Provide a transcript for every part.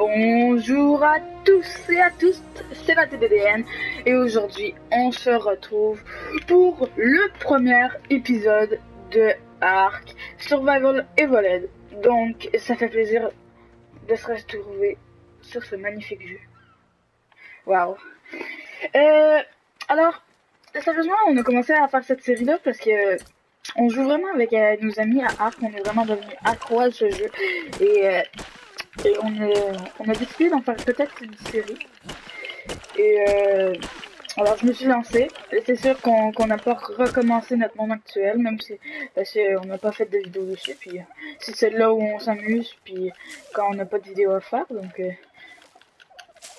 Bonjour à tous et à toutes, c'est la TDDN et aujourd'hui on se retrouve pour le premier épisode de Ark Survival Evolved. Donc ça fait plaisir de se retrouver sur ce magnifique jeu. Waouh. Alors, sérieusement on a commencé à faire cette série là parce que on joue vraiment avec nos amis à Ark, on est vraiment devenu accro à ce jeu et on a décidé d'en faire peut-être une série. Et alors je me suis lancée. C'est sûr qu'on n'a pas recommencé notre monde actuel, même si parce qu'on n'a pas fait de vidéo dessus. Puis c'est celle-là où on s'amuse, puis quand on n'a pas de vidéo à faire, donc je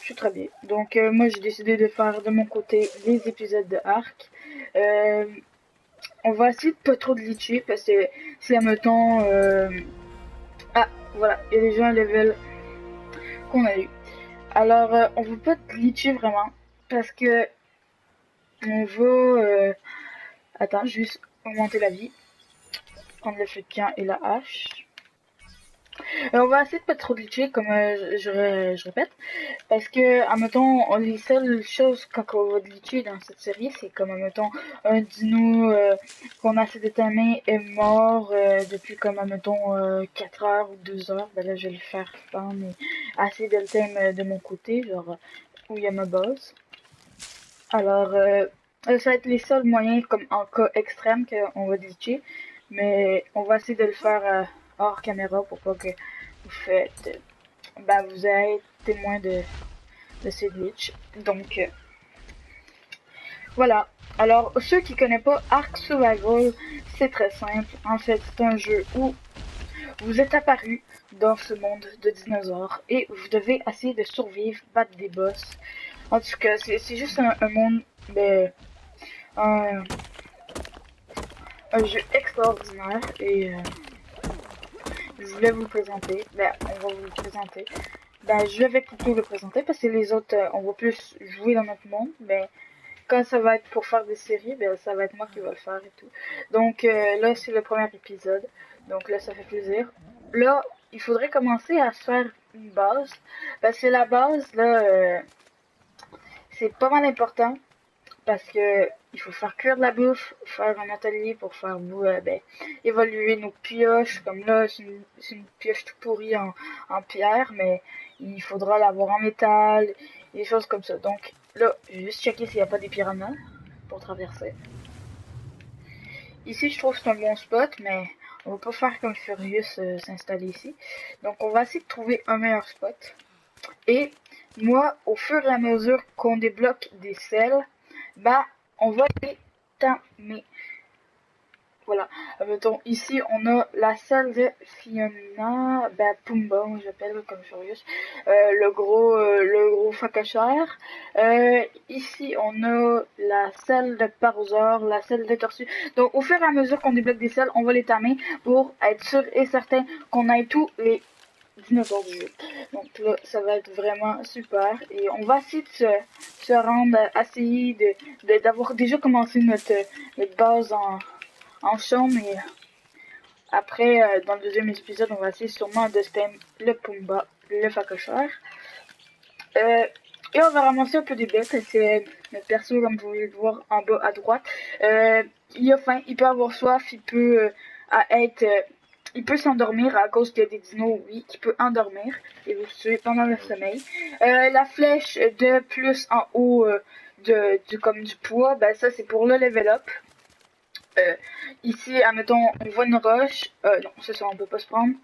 suis très bien. Donc moi j'ai décidé de faire de mon côté les épisodes de Ark. On va essayer de pas trop glitcher parce que si admettons ah voilà, il y a déjà un level qu'on a eu. Alors, on veut pas glitcher vraiment parce que on veut. Attends, juste augmenter la vie, prendre le feu de camp et la hache. On va essayer de pas trop glitcher, comme je répète, parce que, admettons, les seules choses quand on va glitcher dans cette série, c'est comme, admettons, un dino qu'on a assez déterminé est mort depuis, comme, admettons, 4 heures ou 2 heures. Ben là, je vais le faire spam, mais assez de le thème de mon côté, genre où il y a ma base. Alors, ça va être les seuls moyens, comme en cas extrême, qu'on va glitcher. Mais on va essayer de le faire hors caméra pour pas que vous faites... vous êtes témoin de ces glitches. Donc, voilà. Alors, ceux qui connaissent pas Ark Survival, c'est très simple. En fait, c'est un jeu où vous êtes apparu dans ce monde de dinosaures et vous devez essayer de survivre, battre des boss. En tout cas, c'est juste un monde, un, un jeu extraordinaire et je voulais vous le présenter. On va vous le présenter. Je vais plutôt le présenter parce que les autres, on va plus jouer dans notre monde. Mais quand ça va être pour faire des séries, ça va être moi qui va le faire et tout. Donc là, c'est le premier épisode. Donc là, ça fait plaisir. Là, il faudrait commencer à se faire une base. Parce que la base, là, c'est pas mal important. Parce que il faut faire cuire de la bouffe, faire un atelier pour faire évoluer nos pioches. Comme là, c'est une pioche tout pourrie en pierre, mais il faudra l'avoir en métal, des choses comme ça. Donc là, je vais juste checker s'il n'y a pas des piranhas pour traverser. Ici, je trouve que c'est un bon spot, mais on va pas faire comme Furious s'installer ici. Donc on va essayer de trouver un meilleur spot. Et moi, au fur et à mesure qu'on débloque des selles, on va les tamer. Voilà. Mettons, ici, on a la salle de Fiona, Pumba, j'appelle comme Furious, le gros facachère. Ici, on a la salle de Parosor, la salle de Tortue. Donc, au fur et à mesure qu'on débloque des salles, on va les tamer pour être sûr et certain qu'on ait tous les dinosaures du jeu. Donc là, ça va être vraiment super. Et on va essayer de se rendre, essayer d'avoir déjà commencé notre base en chambre. Et après, dans le deuxième épisode, on va essayer sûrement de stem le Pumba, le facocheur. Et on va ramasser un peu des bêtes. C'est notre perso, comme vous pouvez le voir en bas à droite. Il a faim, il peut avoir soif, il peut il peut s'endormir à cause qu'il y a des dinos, oui, qui peut endormir et vous tuer pendant le sommeil. La flèche de plus en haut comme du poids, ça c'est pour le level up. Ici, admettons, on voit une roche. Non, c'est ça, on peut pas se prendre.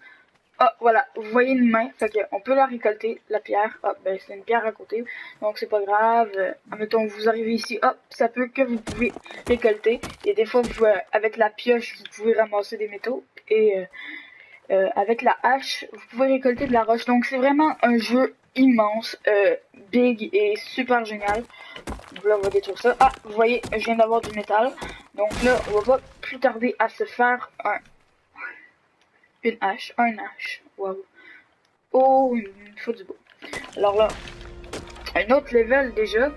Ah, voilà, vous voyez une main, fait qu'on peut la récolter, la pierre. Ah, c'est une pierre à côté, donc c'est pas grave. Admettons, vous arrivez ici, hop, ça peut que vous pouvez récolter. Et des fois, avec la pioche, vous pouvez ramasser des métaux. Et avec la hache, vous pouvez récolter de la roche. Donc c'est vraiment un jeu immense, big et super génial. Donc là, on va détruire ça. Ah, vous voyez, je viens d'avoir du métal. Donc là, on va pas plus tarder à se faire une hache. Waouh. Oh, il me faut du beau. Alors là, un autre level déjà.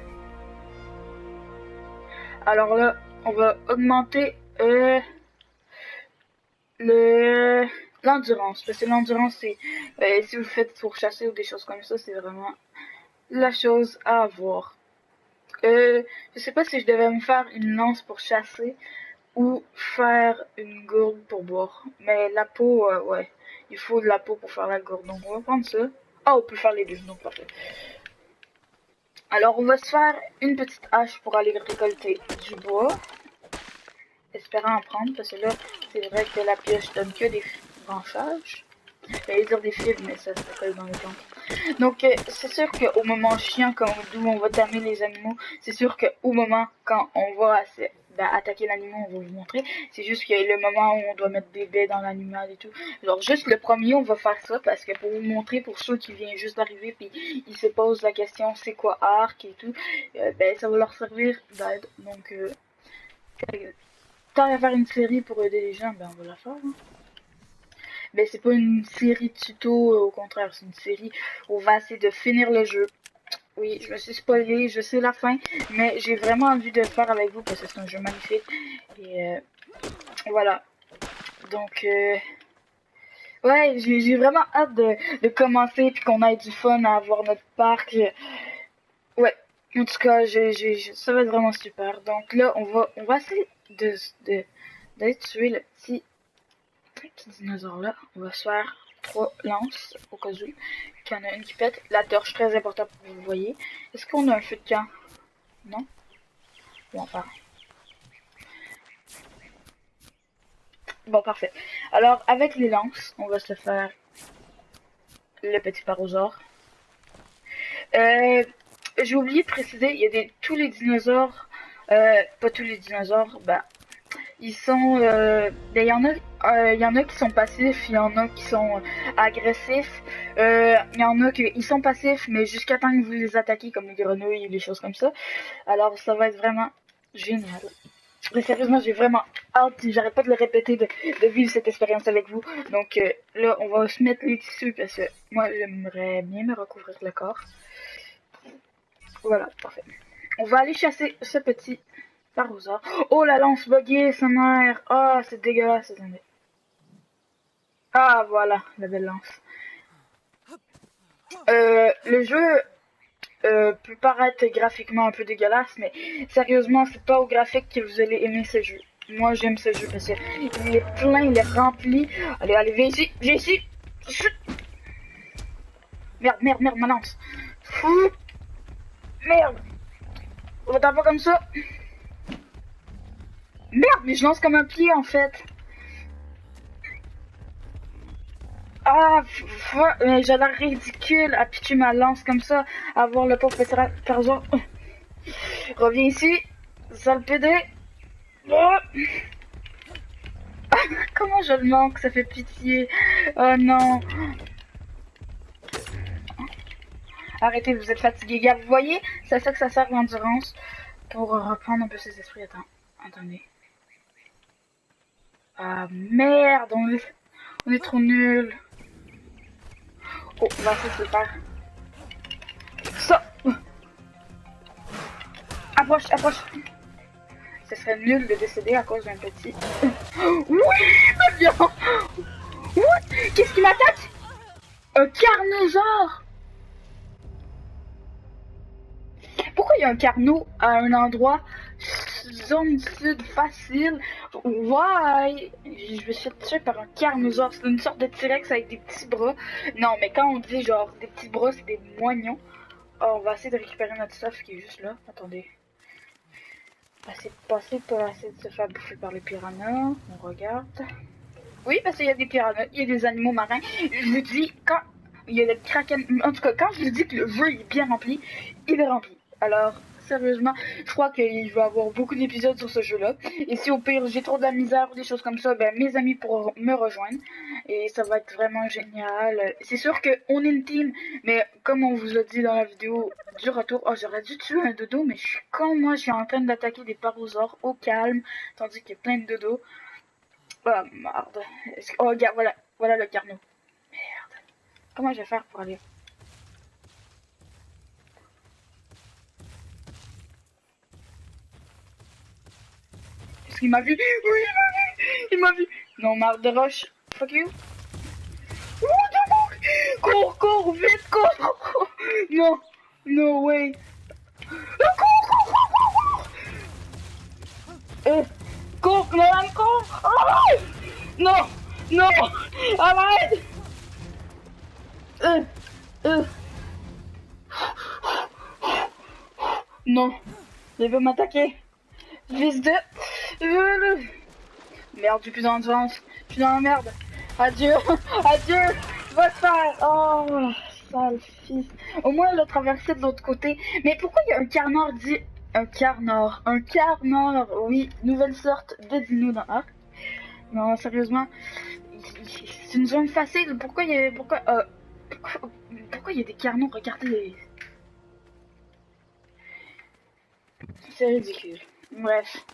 Alors là, on va augmenter le l'endurance. Parce que l'endurance, c'est si vous faites pour chasser ou des choses comme ça, c'est vraiment la chose à avoir. Je sais pas si je devais me faire une lance pour chasser ou faire une gourde pour boire. Mais la peau, ouais, il faut de la peau pour faire la gourde. Donc on va prendre ça. Ah, on peut faire les deux, donc parfait. Alors on va se faire une petite hache pour aller récolter du bois. Espérant en prendre, parce que là, c'est vrai que la pioche donne que des branchages. J'allais dire des fibres, mais ça s'appelle dans les plantes. Donc, c'est sûr qu'au moment chiant, comme d'où on va tamer les animaux, c'est sûr qu'au moment quand on va attaquer l'animal, on va vous montrer. C'est juste qu'il y a le moment où on doit mettre des baies dans l'animal et tout. Alors, juste le premier, on va faire ça parce que pour vous montrer, pour ceux qui viennent juste d'arriver puis ils se posent la question c'est quoi arc et tout, ben ça va leur servir d'aide. Donc, tant à faire une série pour aider les gens, ben on va la faire. Hein. Mais c'est pas une série de tuto, au contraire, c'est une série où on va essayer de finir le jeu. Oui, je me suis spoilé, je sais la fin, mais j'ai vraiment envie de le faire avec vous parce que c'est un jeu magnifique. Et voilà. Donc, ouais, j'ai vraiment hâte de commencer puis qu'on ait du fun à avoir notre parc. Ouais, en tout cas, ça va être vraiment super. Donc là, on va essayer d'aller tuer le petit dinosaure là. On va se faire 3 lances au cas où qu'il y en a une qui pète. La torche, très important pour que vous voyez. Est-ce qu'on a un feu de camp? Non? Bon, enfin. Bon, parfait. Alors, avec les lances, on va se faire le petit parosaure. J'ai oublié de préciser, il y a tous les dinosaures, pas tous les dinosaures, bah, ils sont, il y en a qui sont passifs, il y en a qui sont agressifs, il y en a qui ils sont passifs, mais jusqu'à temps que vous les attaquez, comme les grenouilles et les choses comme ça. Alors ça va être vraiment génial. Mais sérieusement, j'ai vraiment hâte, j'arrête pas de le répéter, de vivre cette expérience avec vous. Donc là, on va se mettre les tissus parce que moi, j'aimerais bien me recouvrir le corps. Voilà, parfait. On va aller chasser ce petit parosaure. Oh, la lance buggée, sa mère. Ah, oh, c'est dégueulasse, attendez. Ah, voilà, la belle lance. Le jeu peut paraître graphiquement un peu dégueulasse, mais sérieusement, c'est pas au graphique que vous allez aimer ce jeu. Moi, j'aime ce jeu parce qu'il est plein, il est rempli. Allez, allez, viens ici. Chut. Merde, merde, merde, ma lance. Fou. Merde. On va taper comme ça. Merde, mais je lance comme un pied en fait. Ah, mais j'ai l'air ridicule à pitcher ma lance comme ça, à voir le pauvre petit Tarzan. Reviens ici, sale pédé. Oh. Ah, comment je le manque, ça fait pitié. Oh non. Arrêtez, vous êtes fatigué, gars. Vous voyez, c'est à ça que ça sert l'endurance. Pour reprendre un peu ses esprits. Attendez. Ah merde, on est trop nuls. Oh, on va essayer de faire ça. Approche, approche. Ce serait nul de décéder à cause d'un petit. Oui, bien. What? Qu'est-ce qui m'attaque? Un carnosaure. Pourquoi il y a un carno à un endroit zone sud facile? Why? Je me suis fait tuer par un carnosaure. C'est une sorte de T-Rex avec des petits bras. Non, mais quand on dit genre des petits bras, c'est des moignons. Oh, on va essayer de récupérer notre stuff qui est juste là. Attendez. On va essayer de passer pour essayer de se faire bouffer par les piranhas. On regarde. Oui, parce qu'il y a des piranhas, il y a des animaux marins. Je vous dis, quand il y a le kraken, en tout cas, quand je vous dis que le jeu est bien rempli, il est rempli. Alors, sérieusement, je crois qu'il va y avoir beaucoup d'épisodes sur ce jeu-là. Et si au pire j'ai trop de la misère ou des choses comme ça, ben mes amis pourront me rejoindre. Et ça va être vraiment génial. C'est sûr qu'on est une team, mais comme on vous a dit dans la vidéo du retour, oh j'aurais dû tuer un dodo, mais je suis con, moi je suis en train d'attaquer des parosaures au calme, tandis qu'il y a plein de dodos. Oh merde. Oh regarde, voilà le carnot. Merde. Comment je vais faire pour aller? Est-ce qu'il m'a vu? Oui, il m'a vu. Il m'a vu. Non, marre de roche. Fuck you. Cours, vite, cours. Non, no way. Cours, Nolan, cours. Oh, non, non, arrête. Euh. Non, il veut m'attaquer. Fils de... Merde, je suis plus dans le sens. Je suis dans la merde. Adieu, adieu. Va te faire. Oh, sale fils. Au moins, elle a traversé de l'autre côté. Mais pourquoi il y a un carnard dit... Un carnard. Un carnard. Oui, nouvelle sorte de dino dans Ark. Non, sérieusement. C'est une zone facile. Pourquoi il y a... Pourquoi il y a des carnaux? Regardez. C'est ridicule. Bref.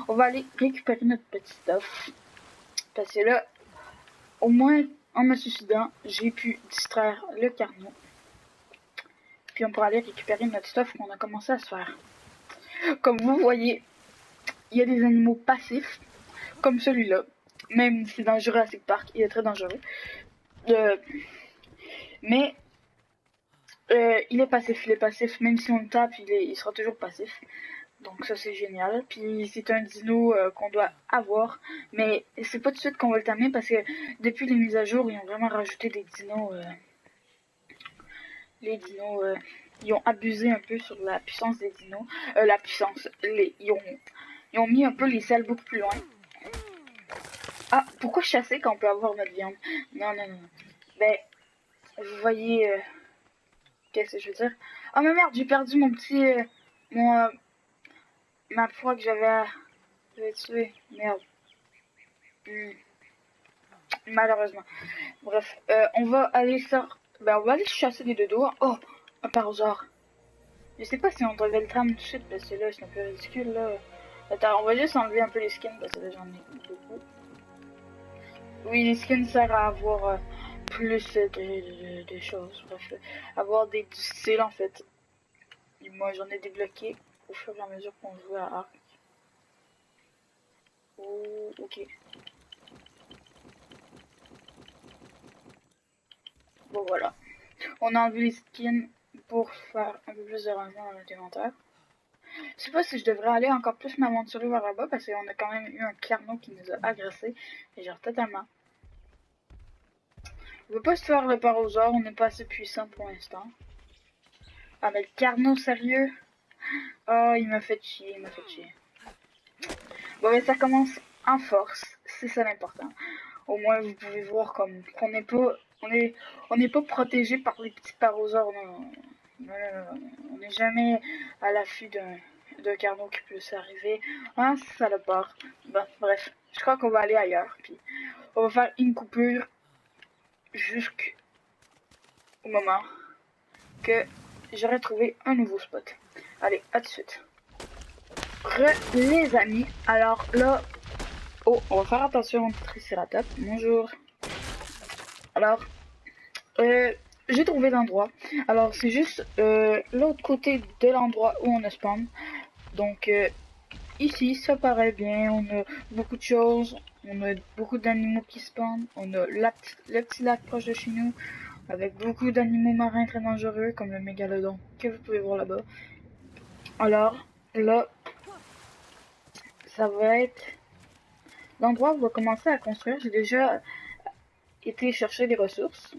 On va aller récupérer notre petit stuff. Parce que là, au moins, en me suicidant, j'ai pu distraire le carnot. Puis on pourra aller récupérer notre stuff qu'on a commencé à se faire. Comme vous voyez, il y a des animaux passifs, comme celui-là. Même si dans Jurassic Park, il est très dangereux. Mais il est passif, même si on le tape, il sera toujours passif. Donc ça c'est génial. Puis c'est un dino qu'on doit avoir. Mais c'est pas tout de suite qu'on va le tamer parce que depuis les mises à jour, ils ont vraiment rajouté des dinos. Les dinos, ils ont abusé un peu sur la puissance des dinos. La puissance. Ils ont mis un peu les selles beaucoup plus loin. Ah, pourquoi chasser quand on peut avoir notre viande? Non, non, non. Ben, vous voyez... qu'est-ce que je veux dire? Oh mais merde, j'ai perdu mon petit... ma proie que j'avais tué. Merde. Malheureusement. Bref, on va aller on va aller chasser des dodos. Oh, un parosaure. Je sais pas si on devait le tram tout de suite parce que là c'est un peu ridicule là. Attends, on va juste enlever un peu les skins parce que là j'en ai beaucoup. Oui, les skins servent à avoir plus de choses. Bref, avoir des styles en fait. Et moi j'en ai débloqué au fur et à mesure qu'on jouait à Ark. Oh, ok. Bon voilà. On a enlevé les skins pour faire un peu plus de rangement dans notre inventaire. Je sais pas si je devrais aller encore plus m'aventurer vers là-bas parce qu'on a quand même eu un carnot qui nous a agressé. Et genre totalement. On veut pas se faire le parosaure, on n'est pas assez puissant pour l'instant. Ah mais le carnot sérieux? Oh il m'a fait chier, il m'a fait chier. Bon mais ça commence en force, c'est ça l'important. Au moins vous pouvez voir comme qu'on n'est pas on n'est pas protégé par les petits parosaures. Non, on n'est jamais à l'affût d'un carnot qui peut s'arriver. Ah, ça le part. Bon, bref, je crois qu'on va aller ailleurs. Puis on va faire une coupure jusqu'au moment que j'aurai trouvé un nouveau spot. Allez, à tout de suite. Les amis, alors là, oh, on va faire attention au Triceratops. Bonjour. Alors, j'ai trouvé l'endroit. Alors, c'est juste l'autre côté de l'endroit où on a spawn. Donc, ici, ça paraît bien. On a beaucoup de choses. On a beaucoup d'animaux qui spawnent. On a le petit lac proche de chez nous. Avec beaucoup d'animaux marins très dangereux, comme le mégalodon, que vous pouvez voir là-bas. Alors, là, ça va être l'endroit où on va commencer à construire. J'ai déjà été chercher des ressources.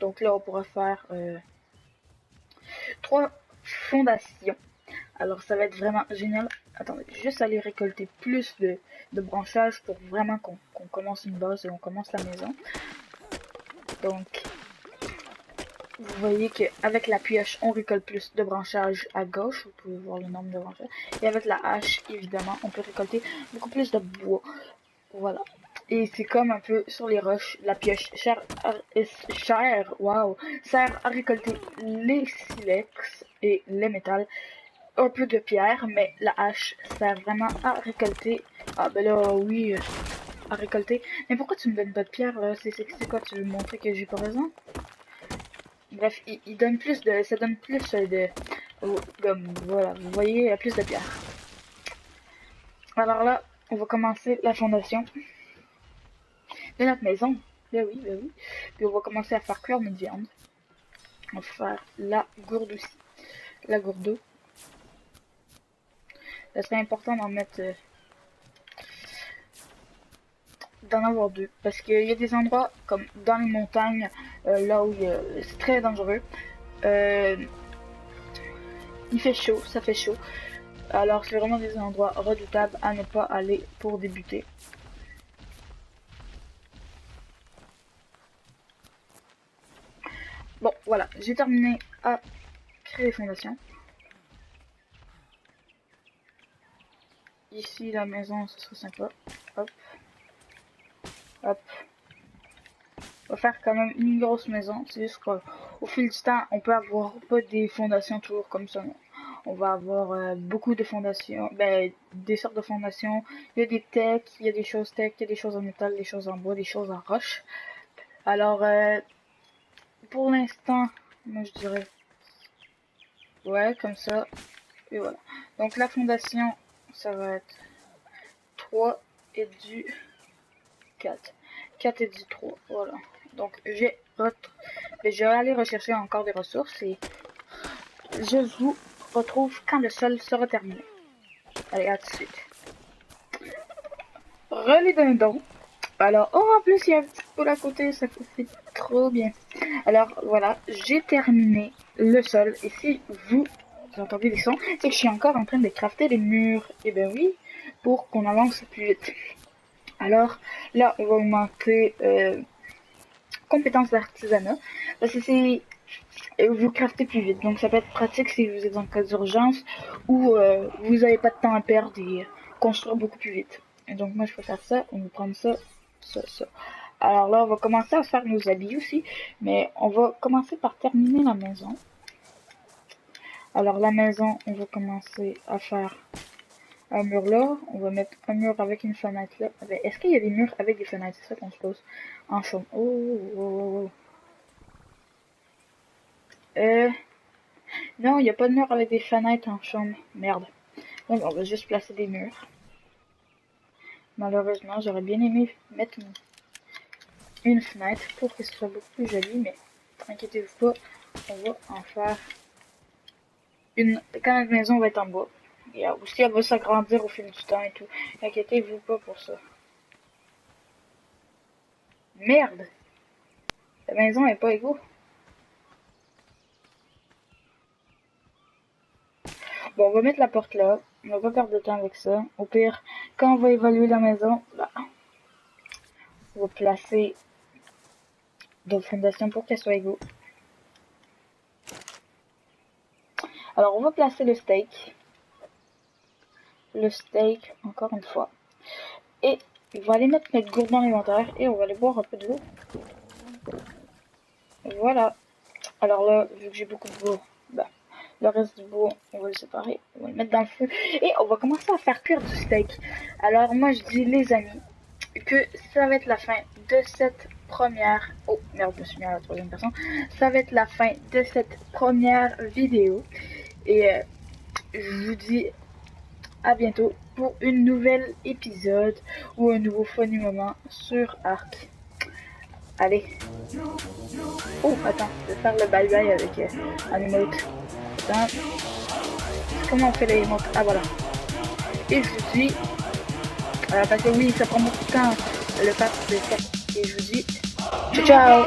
Donc là, on pourra faire 3 fondations. Alors ça va être vraiment génial. Attendez, juste aller récolter plus de branchages pour vraiment qu'on commence une base et on commence la maison. Donc, vous voyez qu'avec la pioche, on récolte plus de branchages à gauche. Vous pouvez voir le nombre de branchages. Et avec la hache, évidemment, on peut récolter beaucoup plus de bois. Voilà. Et c'est comme un peu sur les roches, la pioche sert à récolter les silex et les métals. Un peu de pierre, mais la hache sert vraiment à récolter. Ah ben là, oui, à récolter. Mais pourquoi tu me donnes pas de pierre là? C'est quoi? Tu veux me montrer que j'ai pas raison? Bref, il donne plus de... Ça donne plus de... Comme, voilà, vous voyez, il y a plus de pierre. Alors là, on va commencer la fondation de notre maison. Ben oui, ben oui. Puis on va commencer à faire cuire notre viande. On va faire la gourde aussi. La gourde d'eau. Ça serait important d'en mettre... d'en avoir deux. Parce qu'il y a des endroits, comme dans les montagnes, là où c'est très dangereux. Il fait chaud, ça fait chaud. Alors c'est vraiment des endroits redoutables à ne pas aller pour débuter. Bon, voilà, j'ai terminé à créer les fondations. Ici, la maison, ce serait sympa. Hop. Hop. On va faire quand même une grosse maison. C'est juste qu'au fil du temps, on peut avoir pas des fondations toujours comme ça. Non. On va avoir beaucoup de fondations, des sortes de fondations. Il y a des techs, il y a des choses tech, il y a des choses en métal, des choses en bois, des choses en roche. Alors, pour l'instant, moi je dirais, ouais, comme ça. Et voilà. Donc la fondation, ça va être 3 et du 4. 4 et du 3, voilà. Donc je vais aller rechercher encore des ressources et je vous retrouve quand le sol sera terminé. Allez, à tout de suite. Relais dindon. Alors, oh, en plus, il y a un petit poule à côté, ça fait trop bien. Alors, voilà, j'ai terminé le sol. Et si vous entendez des sons, c'est que je suis encore en train de crafter les murs. Et ben oui, pour qu'on avance plus vite. Alors, là, on va augmenter compétences d'artisanat. Parce que c'est... vous craftez plus vite. Donc, ça peut être pratique si vous êtes en cas d'urgence ou vous n'avez pas de temps à perdre et construire beaucoup plus vite. Et donc, moi, je peux faire ça. On va prendre ça. Ça. Alors là, on va commencer à faire nos habits aussi, mais on va commencer par terminer la maison. Alors la maison, on va commencer à faire un mur là. On va mettre un mur avec une fenêtre là. Est-ce qu'il y a des murs avec des fenêtres? C'est ça qu'on se pose en chambre. Oh. Non, il n'y a pas de mur avec des fenêtres en chambre. Merde. Donc on va juste placer des murs. Malheureusement, j'aurais bien aimé mettre une fenêtre pour que ce soit beaucoup plus joli, mais inquiétez-vous pas, on va en faire une. Quand notre maison va être en bois, et aussi elle va s'agrandir au fil du temps et tout, inquiétez-vous pas pour ça. Merde, la maison est pas égaux. Bon, on va mettre la porte là, on va pas perdre de temps avec ça. Au pire, quand on va évaluer la maison, là, on va placer d'autres fondations pour qu'elles soient égaux. Alors, on va placer le steak. Le steak, encore une fois. Et on va aller mettre notre gourde dans l'inventaire et on va aller boire un peu d'eau. Voilà. Alors là, vu que j'ai beaucoup de bois, le reste du bois, on va le séparer. On va le mettre dans le feu. Et on va commencer à faire cuire du steak. Alors moi, je dis les amis, que ça va être la fin de cette première... Oh, merde, je me suis mis à la troisième personne. Ça va être la fin de cette première vidéo. Et je vous dis à bientôt pour une nouvelle épisode ou un nouveau funny moment sur Ark. Allez. Oh, attends, je vais faire le bye-bye avec un emote. Attends. Comment on fait les emotes? Ah, voilà. Et je vous dis... parce que oui, ça prend beaucoup de temps le faire de ça. Et je vous dis... Ciao, ciao!